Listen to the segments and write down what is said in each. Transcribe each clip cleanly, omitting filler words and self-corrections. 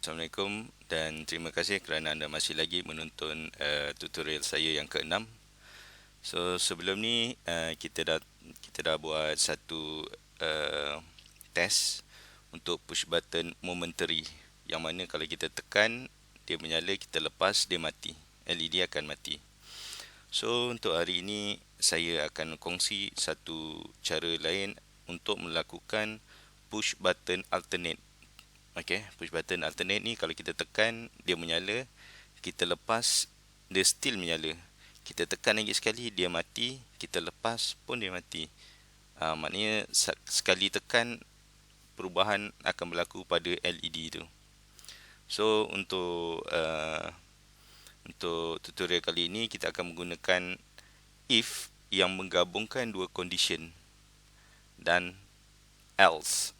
Assalamualaikum dan terima kasih kerana anda masih lagi menonton tutorial saya yang keenam. So sebelum ni kita dah buat satu test untuk push button momentary, yang mana kalau kita tekan dia menyala, kita lepas dia mati, LED akan mati. So untuk hari ini saya akan kongsi satu cara lain untuk melakukan push button alternate. Okay, push button alternate ni kalau kita tekan dia menyala, kita lepas dia still menyala. Kita tekan lagi sekali dia mati, kita lepas pun dia mati. Maknanya sekali tekan perubahan akan berlaku pada LED tu. So untuk tutorial kali ini kita akan menggunakan if yang menggabungkan dua condition dan else.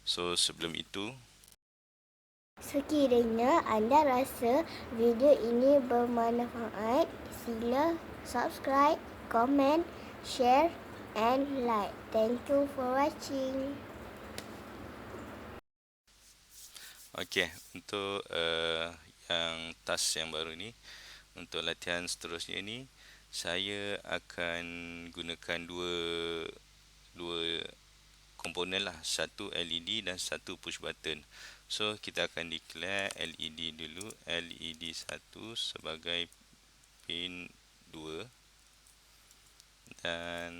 So sebelum itu, Sekiranya anda rasa video ini bermanfaat, sila subscribe, komen, share and like. Thank you for watching. okey, untuk yang task yang baru ni, untuk latihan seterusnya ni, saya akan gunakan dua komponen lah, satu LED dan satu push button. So kita akan declare LED dulu, LED 1 sebagai pin 2 dan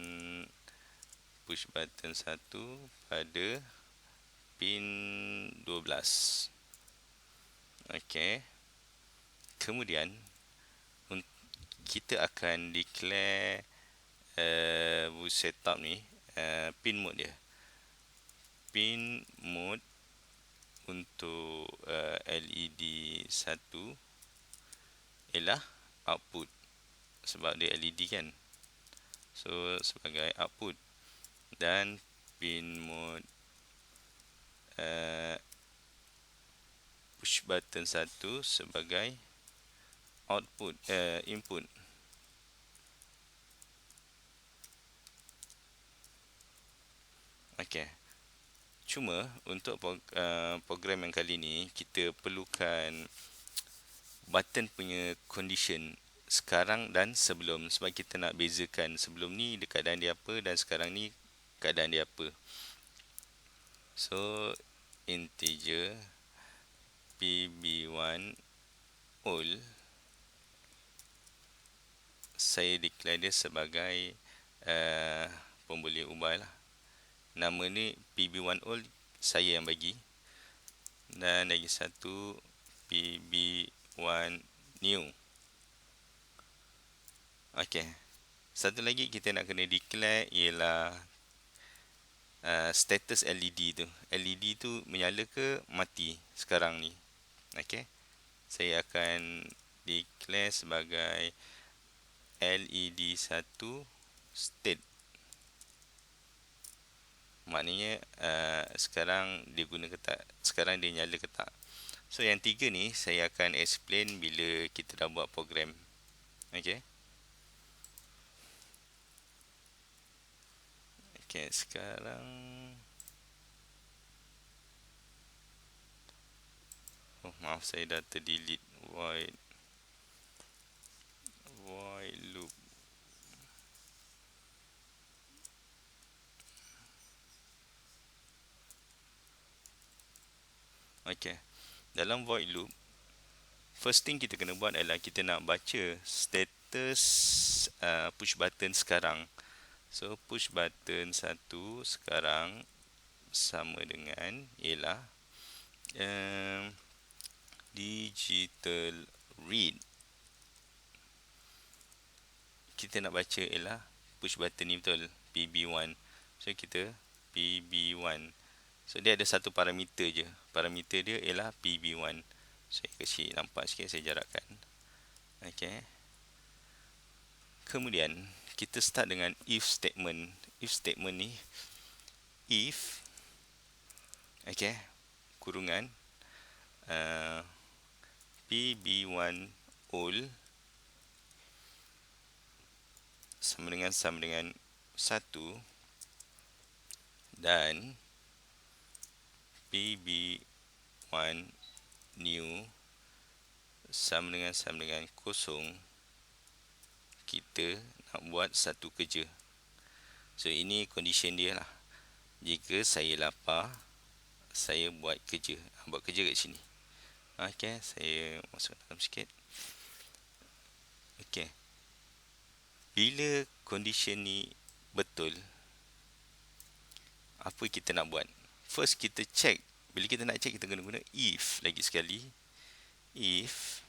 push button 1 pada pin 12. Okey. Kemudian kita akan declare setup ni, pin mode dia. Pin mode untuk LED 1 ialah output, sebab dia LED kan. So sebagai output, dan pin mode push button 1 sebagai output, input. Okey. Cuma untuk program yang kali ni kita perlukan button punya condition sekarang dan sebelum, sebab kita nak bezakan sebelum ni keadaan dia apa dan sekarang ni keadaan dia apa. So integer pb1 all, saya declare dia sebagai pun boleh ubah lah. Nama ni pb1 all saya yang bagi, dan lagi satu pb1 new. Okey. Satu lagi kita nak kena declare ialah status LED tu. LED tu menyala ke mati sekarang ni. Okey. Saya akan declare sebagai LED 1 state. Maknanya sekarang dia guna ke tak, sekarang dia nyala ke tak. So yang tiga ni saya akan explain bila kita dah buat program. Okey. Okey, sekarang maaf, saya dah terdelete void loop. Okey. Dalam void loop, first thing kita kena buat adalah kita nak baca status push button sekarang. So push button 1 sekarang sama dengan ialah digital read. Kita nak baca ialah push button ni betul, pb1. So kita pb1. So dia ada satu parameter je. Parameter dia ialah pb1. Saya kecil nampak sikit, saya jarakkan. Okey. Kemudian kita start dengan if statement. If statement ni, if, okey, kurungan pb1 all sama dengan 1 dan pb1 new sama dengan kosong, kita nak buat satu kerja. So ini condition dia lah. Jika saya lapar, saya buat kerja. Buat kerja kat sini. Okey, saya masuk dalam sikit. Okey. Bila condition ni betul, apa kita nak buat? First kita check. Bila kita nak check, kita kena guna if lagi sekali. If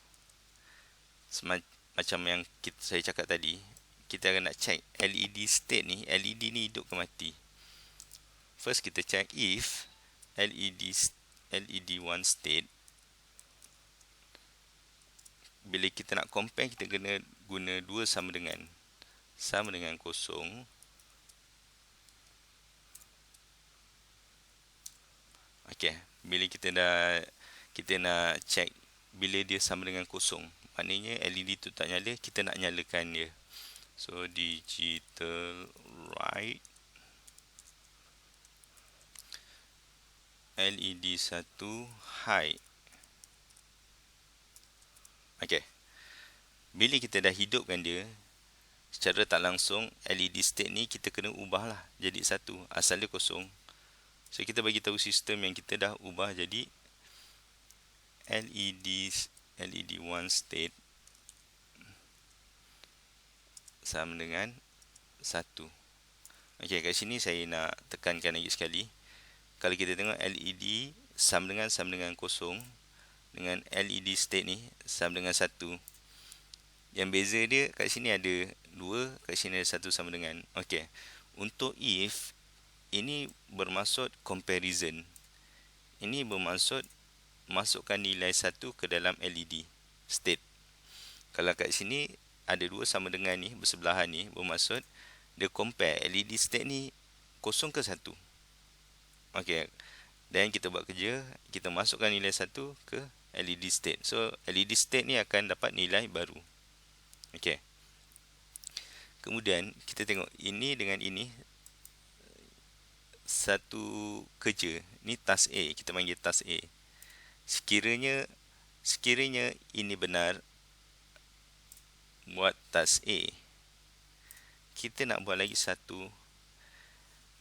macam yang saya cakap tadi, kita akan nak check LED state ni, LED ni hidup ke mati. First kita check if LED1 state. Bila kita nak compare, kita kena guna 2 sama dengan kosong. Okey, bila kita nak check bila dia sama dengan kosong, maknanya LED tu tak nyala, kita nak nyalakan dia. So digital write LED1 high. Okey. Bila kita dah hidupkan dia, secara tak langsung LED state ni kita kena ubahlah jadi 1. Asal dia kosong. So kita bagi tahu sistem yang kita dah ubah jadi LED1 state sama dengan 1. Okey, kat sini saya nak tekankan lagi sekali. Kalau kita tengok LED sama dengan kosong dengan LED state ni sama dengan 1. Yang beza dia kat sini ada 2, kat sini ada 1 sama dengan. Okey. Untuk if, ini bermaksud comparison. Ini bermaksud masukkan nilai 1 ke dalam LED state. Kalau kat sini ada 2 sama dengan ni, bersebelahan ni, bermaksud dia compare LED state ni kosong ke 1. Okey. Dan kita buat kerja, kita masukkan nilai 1 ke LED state. So LED state ni akan dapat nilai baru. Okey. Kemudian kita tengok ini dengan ini satu kerja. Ni task A, kita panggil task A. Sekiranya ini benar, buat task A, kita nak buat lagi satu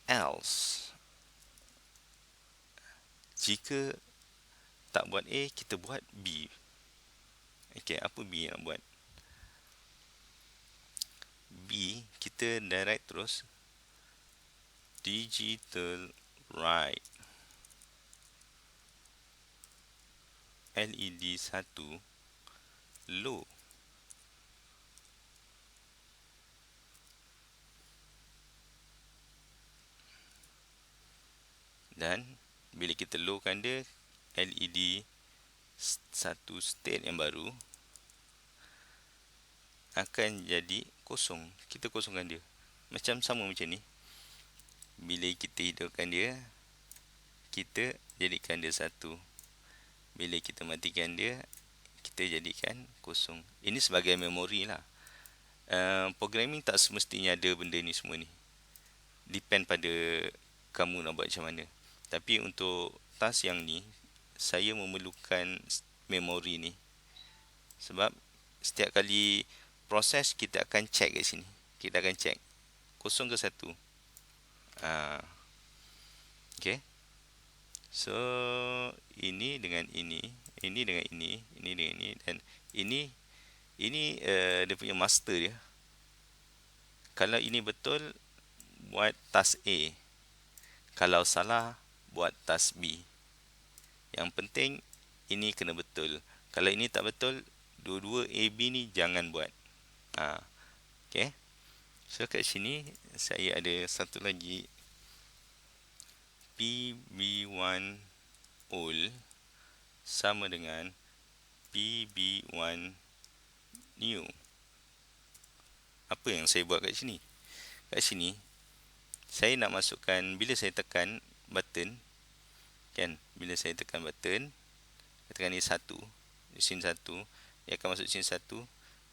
else. Jika tak buat A, kita buat B. Okey, apa B nak buat? B, kita direct terus digital write LED1 low. Dan bila kita lowkan dia, LED satu state yang baru akan jadi kosong. Kita kosongkan dia. Macam sama macam ni. Bila kita hidupkan dia, kita jadikan dia 1. Bila kita matikan dia, kita jadikan kosong. Ini sebagai memori lah. Programming tak semestinya ada benda ni semua ni. Depend pada kamu nak buat macam mana. Tapi untuk task yang ni, saya memerlukan memori ni. Sebab setiap kali proses, kita akan check kat sini. Kita akan check kosong ke 1. Okay. So ini dengan ini dengan ini dengan ini, dan ini dia punya master dia. Kalau ini betul, buat task A. Kalau salah, buat task B. Yang penting ini kena betul. Kalau ini tak betul, dua-dua A, B ni jangan buat. Okay. So kat sini saya ada satu lagi, PB1 old sama dengan PB1 new. Apa yang saya buat kat sini? Kat sini saya nak masukkan, bila saya tekan button kan, bila saya tekan button, tekan ni 1, di sini 1, dia akan masuk sini 1,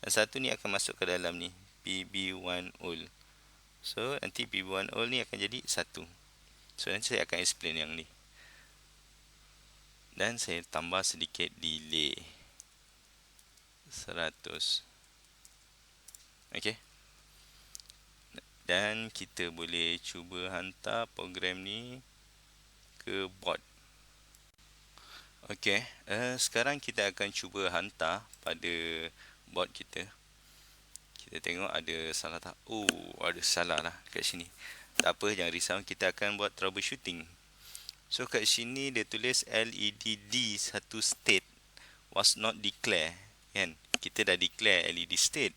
dan 1 ni akan masuk ke dalam ni PB1 old. So nanti PB1 old ni akan jadi 1. So nanti saya akan explain yang ni. Dan saya tambah sedikit delay 100. Okey. Dan kita boleh cuba hantar program ni ke bot. Okey, sekarang kita akan cuba hantar pada bot kita. Kita tengok ada salah tak? Oh, ada salah lah kat sini. Tak apa, jangan risau. Kita akan buat troubleshooting. So, kat sini dia tulis LED D1 state was not declare. Kan? Kita dah declare LED state.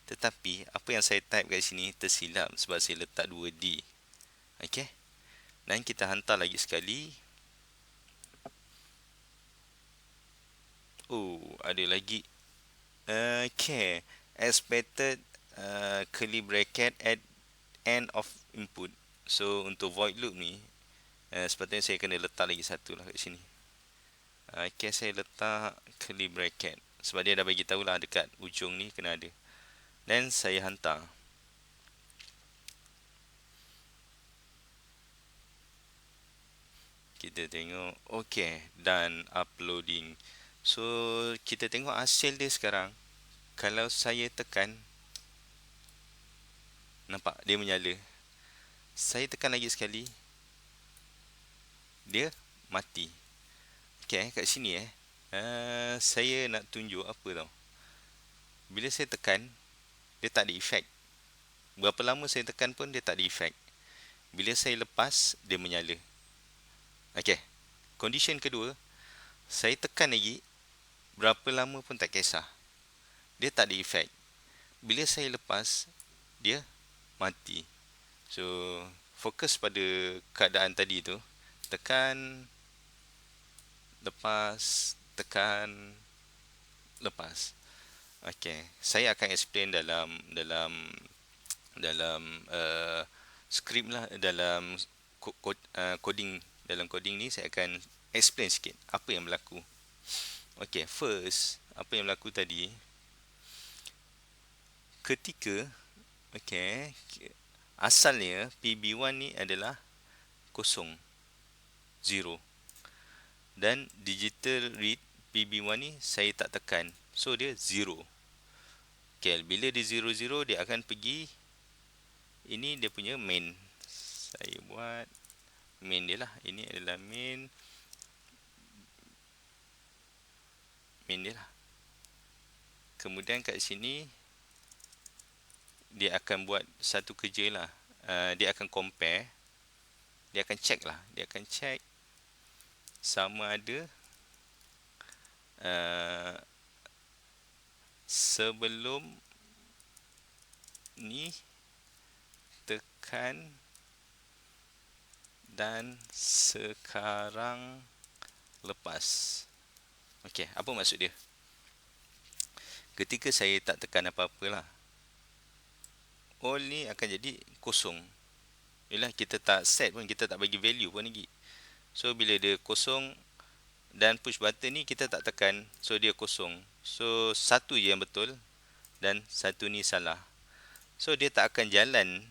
Tetapi, apa yang saya type kat sini tersilap sebab saya letak 2D. Okey. Dan kita hantar lagi sekali. Oh, ada lagi. Okay. Expected curly bracket at end of input. So untuk void loop ni sepatutnya saya kena letak lagi satu lah kat sini. Okay, saya letak curly bracket sebab dia dah bagi tahulah dekat ujung ni kena ada. Dan saya hantar. Kita tengok. Okay, dan uploading. So kita tengok hasil dia sekarang. Kalau saya tekan, nampak dia menyala. Saya tekan lagi sekali, dia mati. Okay, kat sini saya nak tunjuk apa tau. Bila saya tekan, dia tak ada efek. Berapa lama saya tekan pun dia tak ada efek. Bila saya lepas, dia menyala. Okay, condition kedua, saya tekan lagi, berapa lama pun tak kisah, dia tak ada efek. Bila saya lepas, dia mati. So fokus pada keadaan tadi tu. Tekan, lepas, tekan, lepas. Okey, saya akan explain dalam script lah, dalam coding. Dalam coding ni saya akan explain sikit apa yang berlaku. Okey, first, apa yang berlaku tadi, ketika asalnya PB1 ni adalah kosong, 0. Dan digital read PB1 ni saya tak tekan, so dia 0. Bila dia 0, dia akan pergi, ini dia punya main. Saya buat main dia lah. Ini adalah main dia lah. Kemudian kat sini dia akan buat satu kerja lah. Dia akan compare, dia akan check lah, dia akan check sama ada sebelum ni tekan dan sekarang lepas. Okey, apa maksud dia? Ketika saya tak tekan apa-apalah, all ni akan jadi kosong. Yalah, kita tak set pun, kita tak bagi value pun lagi. So bila dia kosong dan push button ni kita tak tekan, so dia kosong. So satu je yang betul dan satu ni salah. So dia tak akan jalan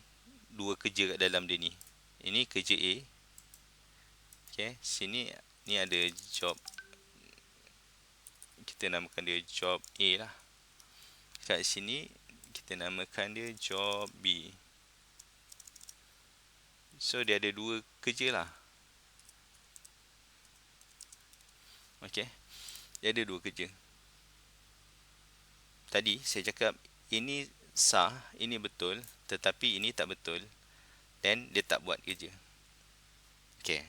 dua kerja kat dalam dia ni. Ini kerja A. Okay, sini ni ada job, kita namakan dia job A lah. Kat sini kita namakan dia job B. So dia ada dua kerja lah. Okey, dia ada dua kerja. Tadi saya cakap ini sah, ini betul, tetapi ini tak betul, dan dia tak buat kerja. Okey,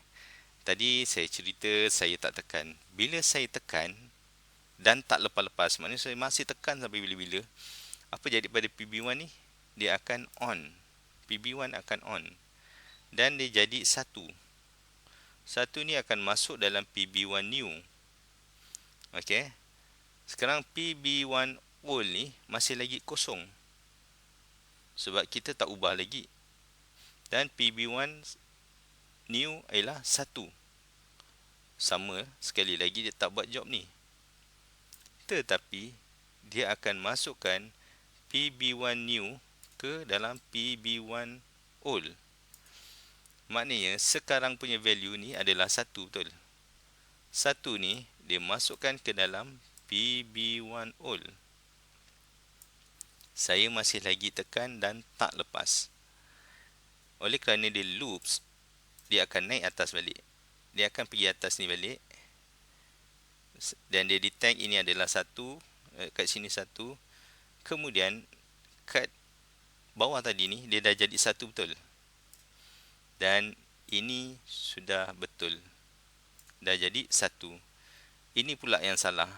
tadi saya cerita saya tak tekan. Bila saya tekan dan tak lepas-lepas, maknanya saya masih tekan sampai bila-bila, apa jadi pada PB1 ni? Dia akan on. PB1 akan on. Dan dia jadi satu. Satu ni akan masuk dalam PB1 new. Okey. Sekarang PB1 old ni masih lagi kosong. Sebab kita tak ubah lagi. Dan PB1 new ialah satu. Sama, sekali lagi dia tak buat job ni. Tetapi dia akan masukkan PB1 new ke dalam PB1 old. Maknanya sekarang punya value ni adalah 1, betul? satu ni dia masukkan ke dalam PB1 all. Saya masih lagi tekan dan tak lepas. Oleh kerana dia loops, dia akan naik atas balik. Dia akan pergi atas ni balik. Dan dia detect ini adalah satu, kat sini satu. Kemudian kat bawah tadi ni dia dah jadi satu betul. Dan ini sudah betul. Dah jadi satu. Ini pula yang salah.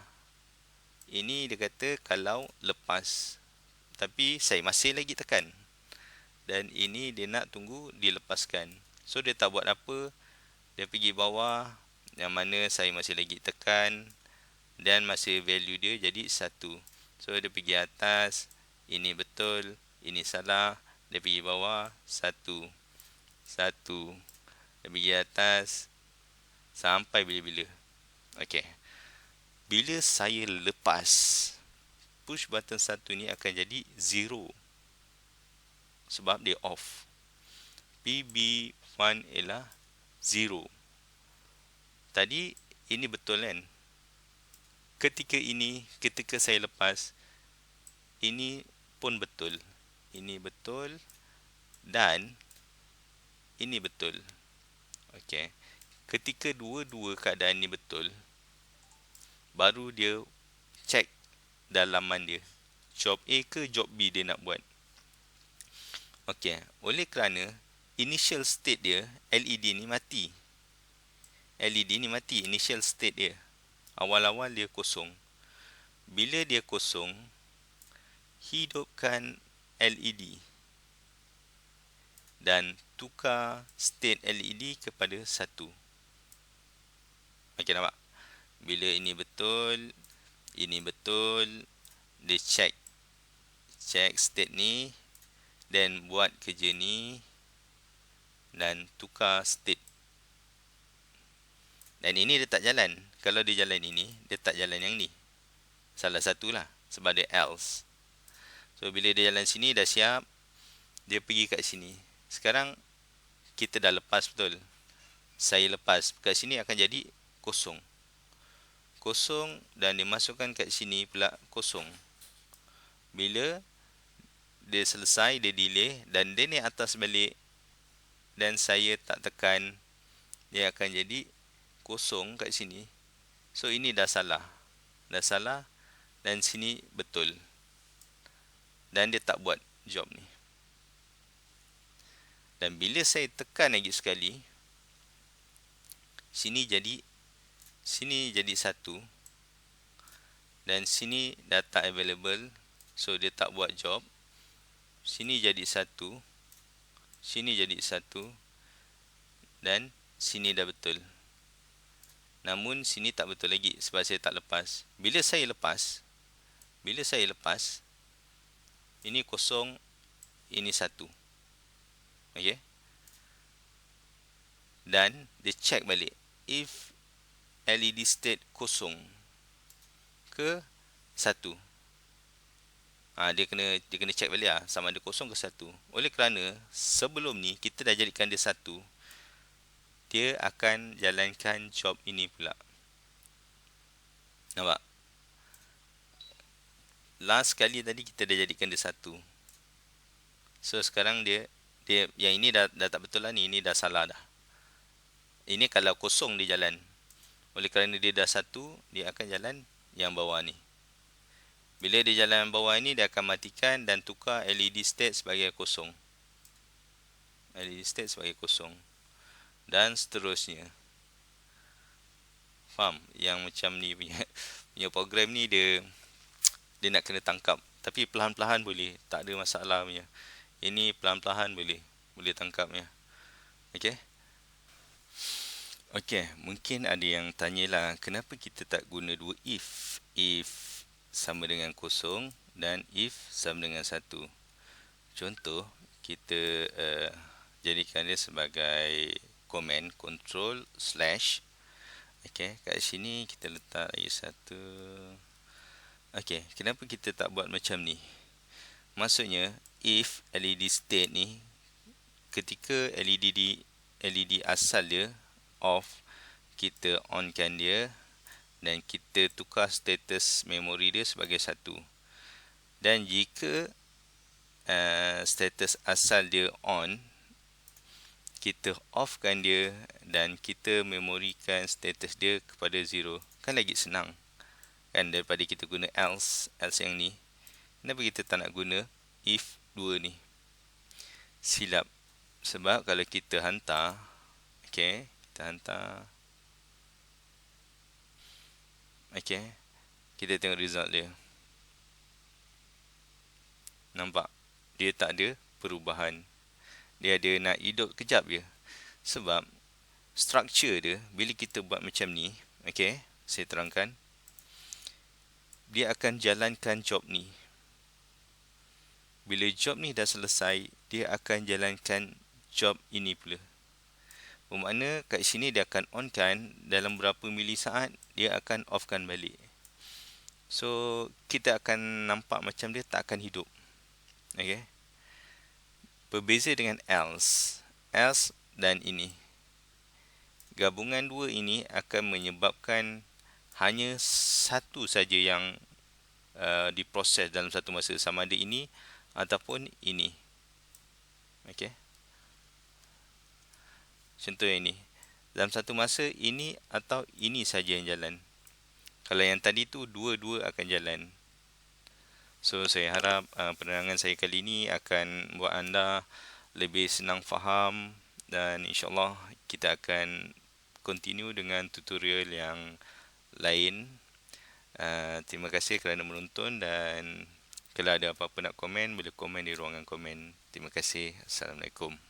Ini dia kata kalau lepas. Tapi saya masih lagi tekan. Dan ini dia nak tunggu dilepaskan. So dia tak buat apa. Dia pergi bawah. Yang mana saya masih lagi tekan. Dan masih value dia jadi satu. So dia pergi atas. Ini betul. Ini salah. Dia pergi bawah. Satu. Dia pergi atas. Sampai bila-bila. Okey. Bila saya lepas, push button satu ni akan jadi 0. Sebab dia off. PB1 ialah 0. Tadi ini betul kan? Ketika saya lepas, ini pun betul. Ini betul. Dan ini betul. Okey. Ketika dua-dua keadaan ni betul, baru dia check dalaman dia. Job A ke job B dia nak buat. Okey, oleh kerana initial state dia, LED ni mati. LED ni mati, initial state dia. Awal-awal dia kosong. Bila dia kosong, hidupkan LED. Dan tukar state LED kepada 1. Okey, nampak? Bila ini betul, dia check state ni dan buat kerja ni dan tukar state. Dan ini dia tak jalan. Kalau dia jalan ini, dia tak jalan yang ni. Salah satulah sebab dia else. So bila dia jalan sini dah siap, dia pergi kat sini. Sekarang kita dah lepas betul. Saya lepas. Kat sini akan jadi kosong. Kosong dan dimasukkan kat sini pula kosong. Bila dia selesai, dia delay dan dia naik atas balik dan saya tak tekan, dia akan jadi kosong kat sini. So ini dah salah. Dah salah dan sini betul. Dan dia tak buat job ni. Dan bila saya tekan lagi sekali, sini jadi 1 dan sini dah tak available, so dia tak buat job. Sini jadi 1, sini jadi 1 dan sini dah betul. Namun sini tak betul lagi sebab saya tak lepas. Bila saya lepas, ini kosong, ini 1. Okey. Dan dia check balik if LED state kosong ke 1. Dia kena check balik sama ada kosong ke 1. Oleh kerana sebelum ni kita dah jadikan dia 1, dia akan jalankan job ini pula. Nampak? Last kali tadi kita dah jadikan dia 1. So sekarang dia yang ini dah tak betul lah ni, ini dah salah dah. Ini kalau kosong dia jalan. Oleh kerana dia dah 1, dia akan jalan yang bawah ni. Bila dia jalan bawah ini, dia akan matikan dan tukar LED state sebagai kosong. LED state sebagai kosong. Dan seterusnya. Faham? Yang macam ni punya program ni dia nak kena tangkap. Tapi perlahan-perlahan boleh. Tak ada masalah punya. Ini perlahan-perlahan boleh tangkapnya. Okey? Okey, mungkin ada yang tanyalah, kenapa kita tak guna dua if? If sama dengan kosong dan if sama dengan 1. Contoh, kita jadikan dia sebagai komen control slash. Okey, kat sini kita letak lagi 1. Okey, kenapa kita tak buat macam ni? Maksudnya, if LED state ni, ketika LED asal dia off, kita onkan dia dan kita tukar status memori dia sebagai 1. Dan jika status asal dia on, kita offkan dia dan kita memorikan status dia kepada 0. Kan lagi senang kan daripada kita guna else yang ni. Kenapa kita tak nak guna if 2 ni? Silap. Sebab kalau kita hantar, okey, kita hantar, okey, kita tengok result dia. Nampak? Dia tak ada perubahan. Dia ada nak hidup kejap je. Sebab structure dia, bila kita buat macam ni, okey, saya terangkan, dia akan jalankan job ni. Bila job ni dah selesai, dia akan jalankan job ini pula. Bermakna kat sini dia akan on kan, dalam berapa milisaat dia akan off kan balik. So kita akan nampak macam dia tak akan hidup. Okey. Berbeza dengan else dan ini. Gabungan dua ini akan menyebabkan hanya satu saja yang diproses dalam satu masa, sama ada ini ataupun ini. Okey. Contoh ini. Dalam satu masa ini atau ini saja yang jalan. Kalau yang tadi tu dua-dua akan jalan. So saya harap penerangan saya kali ini akan buat anda lebih senang faham dan insya-Allah kita akan continue dengan tutorial yang lain. Terima kasih kerana menonton dan kalau ada apa-apa nak komen, boleh komen di ruangan komen. Terima kasih. Assalamualaikum.